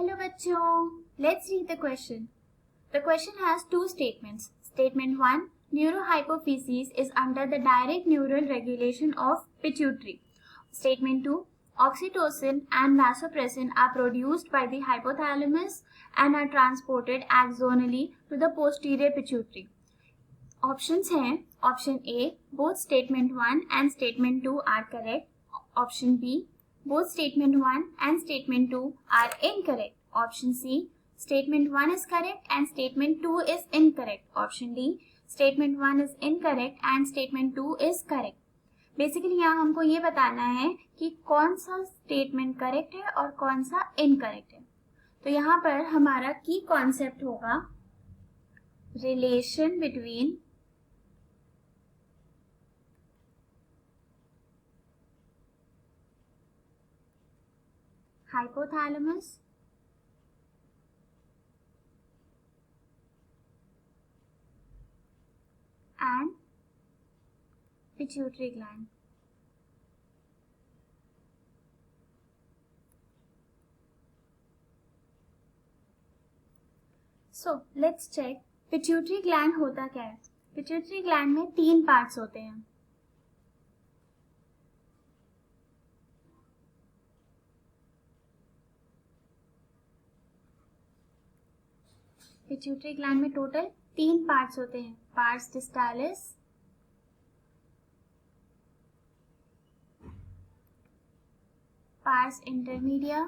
Hello bachcho, let's read the question. The question has two statements. Statement 1, neurohypophysis is under the direct neural regulation of pituitary. Statement 2, oxytocin and vasopressin are produced by the hypothalamus and are transported axonally to the posterior pituitary. Options हैं, option A, both statement 1 and statement 2 are correct. Option B, both statement 1 and statement 2 are incorrect. Option C, statement 1 is correct and statement 2 is incorrect. Option D, statement 1 is incorrect and statement 2 is correct. Basically यहाँ हमको ये बताना है कि कौन सा statement correct है और कौन सा इनकरेक्ट है. तो यहाँ पर हमारा की कॉन्सेप्ट होगा relation between hypothalamus and pituitary gland. So let's check pituitary gland होता क्या है. Pituitary gland में 3 पार्ट्स होते हैं. पिट्यूटरी ग्लैंड में टोटल 3 पार्ट्स होते हैं. पार्स डिस्टालिस, पार्स इंटरमीडिया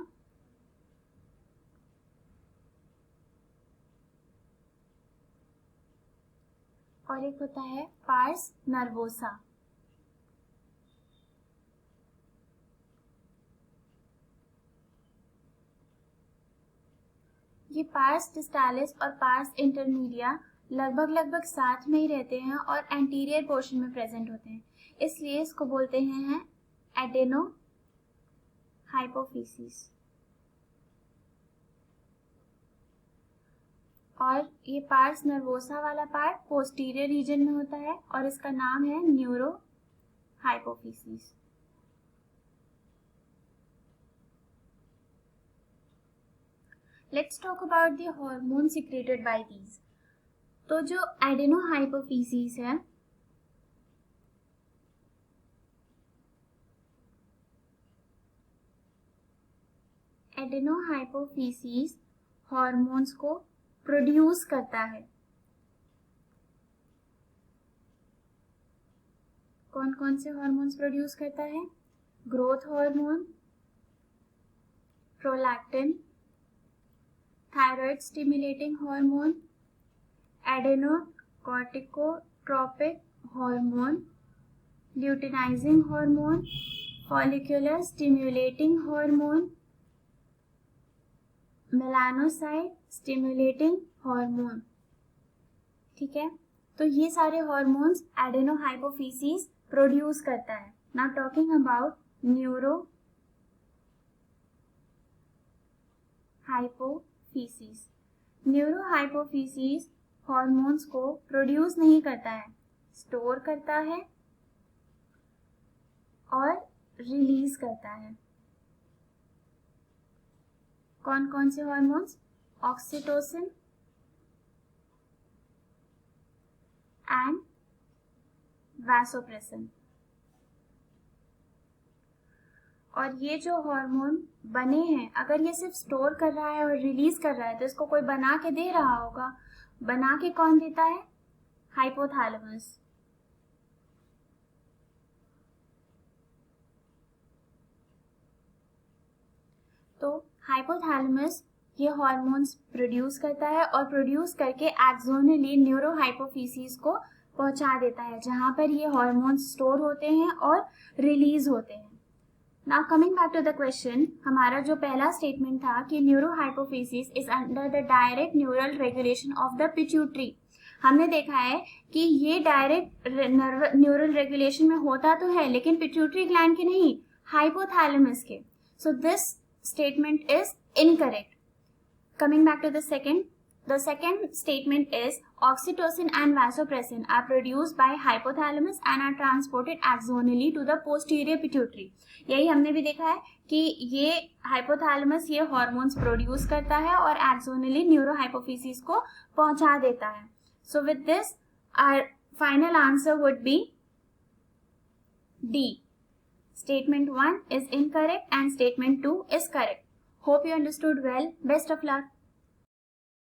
और एक होता है पार्स नर्वोसा. ये पार्स डिस्टालिस और पार्स इंटरमीडिया लगभग साथ में ही रहते हैं और एंटीरियर पोर्शन में प्रेजेंट होते हैं, इसलिए इसको बोलते हैं एडेनो हाइपोफिसिस. और ये पार्स नर्वोसा वाला पार्ट पोस्टीरियर रीजन में होता है और इसका नाम है neuro hypophysis. Let's talk about the hormones secreted by these. तो जो एडेनोहाइपोफिसिस है, एडेनोहाइपोफिसिस हॉर्मोन्स को प्रोड्यूस करता है. कौन कौन से हॉर्मोन्स प्रोड्यूस करता है? Growth hormone, prolactin, thyroid stimulating hormone, adrenocorticotropic hormone, luteinizing hormone, follicular stimulating hormone, melanocyte stimulating hormone. ठीक है, तो ये सारे हार्मोन्स एडेनोहाइपोफिसिस प्रोड्यूस करता है. Now talking about neurohypophysis. Neurohypophysis hormones को प्रोड्यूस नहीं करता है, स्टोर करता है और रिलीज करता है. कौन कौन से हॉर्मोन्स? Oxytocin and vasopressin. और ये जो हार्मोन बने हैं, अगर ये सिर्फ स्टोर कर रहा है और रिलीज कर रहा है तो इसको कोई बना के दे रहा होगा. बना के कौन देता है? हाइपोथैलेमस. तो हाइपोथैलेमस ये हार्मोन्स प्रोड्यूस करता है और प्रोड्यूस करके एक्सोनली न्यूरोहाइपोफिसिस को पहुंचा देता है, जहां पर ये हार्मोन्स स्टोर होते हैं और रिलीज होते हैं. Now coming back to the question, हमारा जो पहला स्टेटमेंट था कि neurohypophysis is under the direct neural regulation of the pituitary. हमने देखा है कि ये डायरेक्ट न्यूरल रेगुलेशन में होता तो है, लेकिन पिट्यूटरी ग्लैंड के नहीं, हाइपोथैलेमस के. So this statement is incorrect. Coming back to the second, The second statement is oxytocin and vasopressin are produced by hypothalamus and are transported axonally to the posterior pituitary. यही हमने भी देखा है कि ये हाइपोथैलेमस ये hormones produce करता है और एक्सोनली न्यूरोहाइपोफिसिस को पहुंचा देता है. So with this our final answer would be D. Statement 1 is incorrect and statement 2 is correct. Hope you understood well. Best of luck.